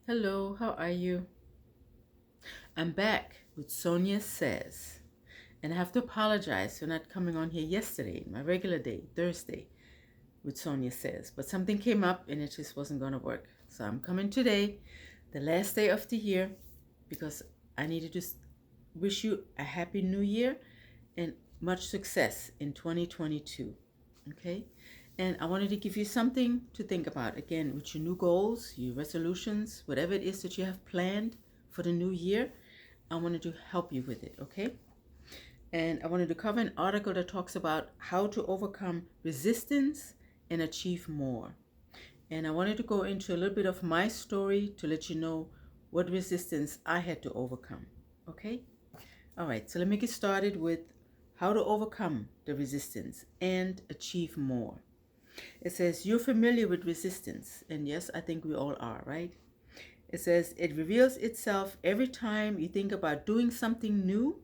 Hello, how are you? I'm back with Sonia Says. And I have to apologize for not coming on here yesterday, my regular day, Thursday, with Sonia Says. But something came up and it just wasn't going to work. So I'm coming today, the last day of the year, because I need to just wish you a happy new year and much success in 2022. Okay? And I wanted to give you something to think about again with your new goals, your resolutions, whatever it is that you have planned for the new year. I wanted to help you with it, okay? And I wanted to cover an article that talks about how to overcome resistance and achieve more. And I wanted to go into a little bit of my story to let you know what resistance I had to overcome, okay? All right, so let me get started with how to overcome the resistance and achieve more. It says, you're familiar with resistance. And yes, I think we all are, right? It says, it reveals itself every time you think about doing something new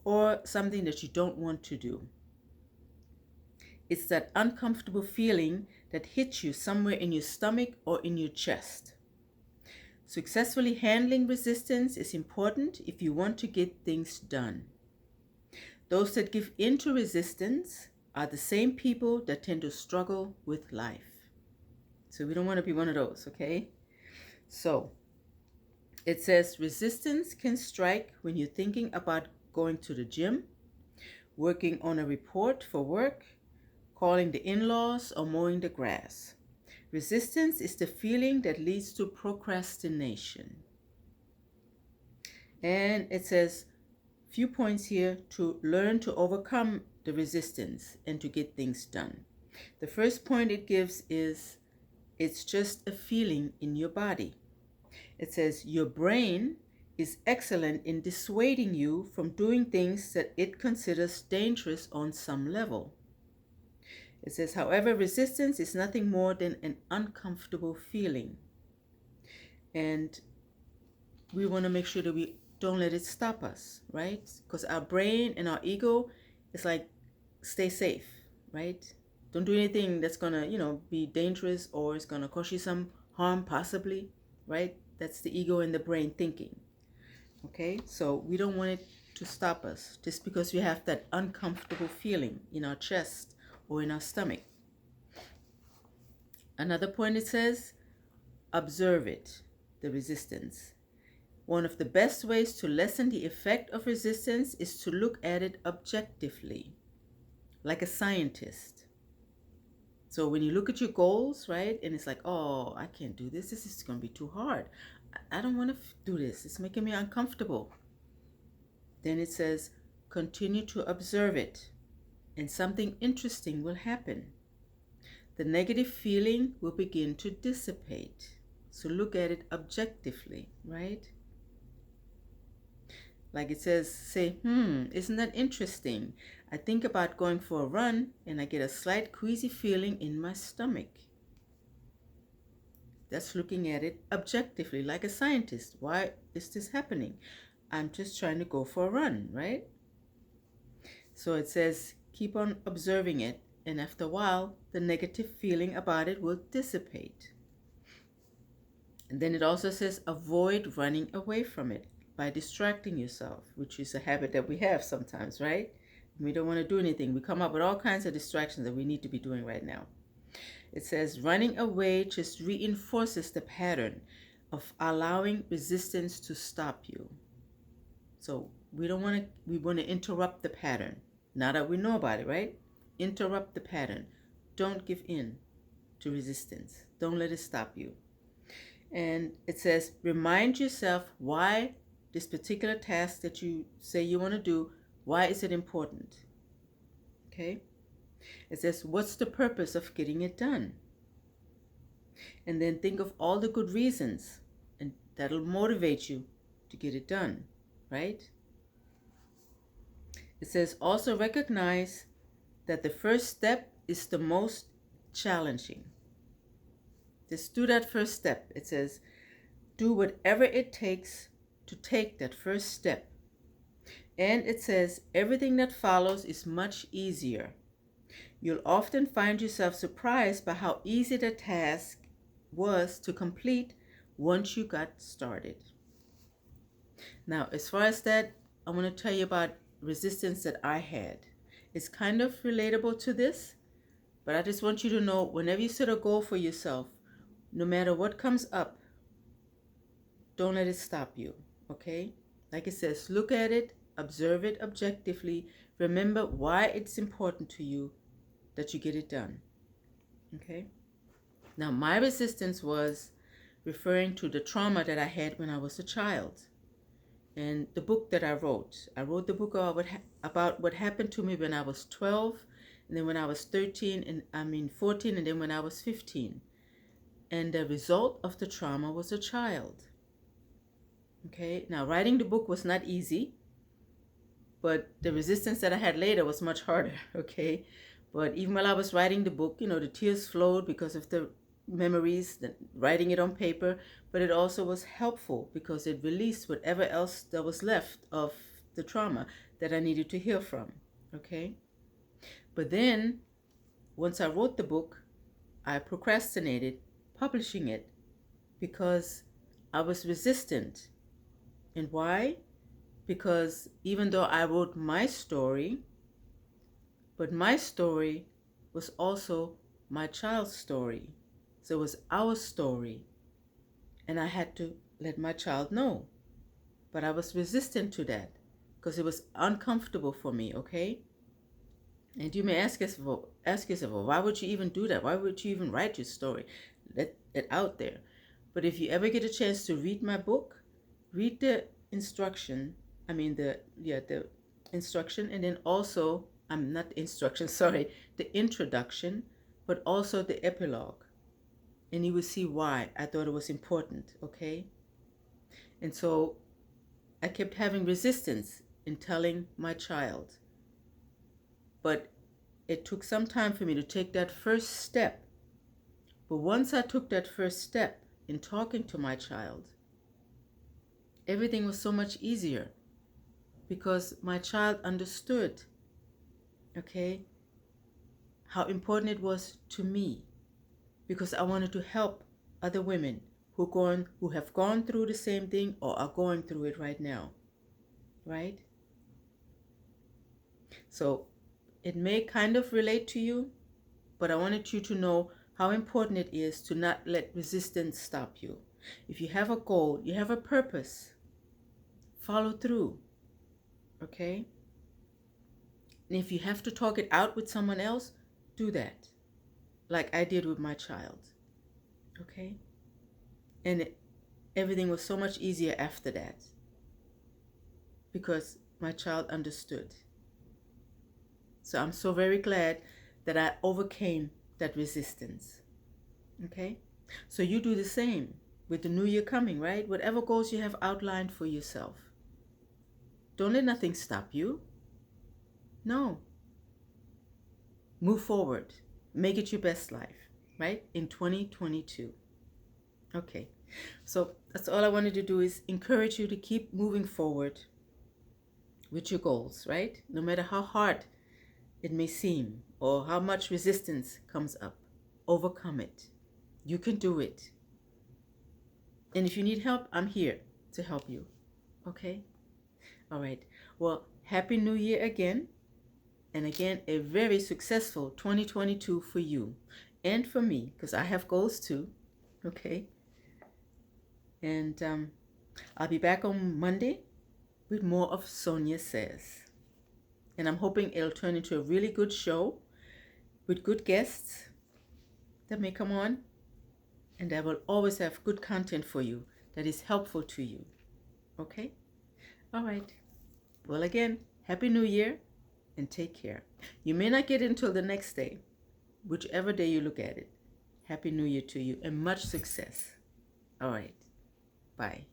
or something that you don't want to do. It's that uncomfortable feeling that hits you somewhere in your stomach or in your chest. Successfully handling resistance is important if you want to get things done. Those that give in to resistance are the same people that tend to struggle with life. So we don't want to be one of those, okay? So it says resistance can strike when you're thinking about going to the gym, working on a report for work, calling the in-laws, or mowing the grass. Resistance is the feeling that leads to procrastination. And it says few points here to learn to overcome the resistance and to get things done. The first point it gives is it's just a feeling in your body. It says your brain is excellent in dissuading you from doing things that it considers dangerous on some level. It says, however, resistance is nothing more than an uncomfortable feeling. And we want to make sure that we don't let it stop us, right? Because our brain and our ego is like, stay safe, right? Don't do anything that's going to, be dangerous or it's going to cause you some harm possibly, right? That's the ego and the brain thinking. Okay, so we don't want it to stop us just because we have that uncomfortable feeling in our chest or in our stomach. Another point it says, observe it, the resistance. One of the best ways to lessen the effect of resistance is to look at it objectively, like a scientist. So when you look at your goals, right, and it's like, oh, I can't do this. This is going to be too hard. I don't want to do this. It's making me uncomfortable. Then it says, continue to observe it, and something interesting will happen. The negative feeling will begin to dissipate. So look at it objectively, right? Like it says, say, isn't that interesting? I think about going for a run and I get a slight queasy feeling in my stomach. That's looking at it objectively, like a scientist. Why is this happening? I'm just trying to go for a run, right? So it says, keep on observing it, and after a while, the negative feeling about it will dissipate. And then it also says, avoid running away from it by distracting yourself, which is a habit that we have sometimes, right? We don't want to do anything. We come up with all kinds of distractions that we need to be doing right now. It says running away just reinforces the pattern of allowing resistance to stop you. So we want to interrupt the pattern. Now that we know about it, right? Interrupt the pattern. Don't give in to resistance. Don't let it stop you. And it says, remind yourself why this particular task that you say you want to do, why is it important? Okay? It says, what's the purpose of getting it done? And then think of all the good reasons, and that'll motivate you to get it done, right? It says, also recognize that the first step is the most challenging. Just do that first step. It says, do whatever it takes to take that first step. And it says, everything that follows is much easier. You'll often find yourself surprised by how easy the task was to complete once you got started. Now, as far as that, I want to tell you about resistance that I had. It's kind of relatable to this, but I just want you to know, whenever you set a goal for yourself, no matter what comes up, don't let it stop you, okay? Like it says, look at it, observe it objectively, remember why it's important to you that you get it done, okay? Now, my resistance was referring to the trauma that I had when I was a child. And the book that I wrote the book about what happened to me when I was 12, and then when I was 14, and then when I was 15. And the result of the trauma was a child. Okay, now writing the book was not easy, but the resistance that I had later was much harder, okay? But even while I was writing the book, the tears flowed because of the memories, writing it on paper, but it also was helpful because it released whatever else that was left of the trauma that I needed to heal from, okay? But then, once I wrote the book, I procrastinated publishing it because I was resistant. And why? Because even though I wrote my story, but my story was also my child's story. So it was our story. And I had to let my child know. But I was resistant to that because it was uncomfortable for me, okay? And you may ask yourself, well, why would you even do that? Why would you even write your story? Let it out there. But if you ever get a chance to read my book, read the instruction. The instruction, and then also, the introduction, but also the epilogue. And you will see why I thought it was important, okay? And so I kept having resistance in telling my child. But it took some time for me to take that first step. But once I took that first step in talking to my child, everything was so much easier because my child understood, okay, how important it was to me, because I wanted to help other women who have gone through the same thing or are going through it right now, right? So it may kind of relate to you, but I wanted you to know how important it is to not let resistance stop you. If you have a goal, you have a purpose, follow through, okay? And if you have to talk it out with someone else, do that, like I did with my child, okay? And everything was so much easier after that because my child understood. So I'm so very glad that I overcame that resistance, okay? So you do the same with the new year coming, right? Whatever goals you have outlined for yourself. Don't let nothing stop you. No. Move forward. Make it your best life, right? In 2022. Okay. So that's all I wanted to do, is encourage you to keep moving forward with your goals, right? No matter how hard it may seem or how much resistance comes up, overcome it. You can do it. And if you need help, I'm here to help you. Okay? All right. Well, Happy New Year again. And again, a very successful 2022 for you and for me, because I have goals too. Okay? And I'll be back on Monday with more of Sonia Says. And I'm hoping it'll turn into a really good show with good guests that may come on, and I will always have good content for you that is helpful to you. Okay? All right. Well, again, Happy New Year and take care. You may not get it until the next day, whichever day you look at it. Happy New Year to you and much success. All right. Bye.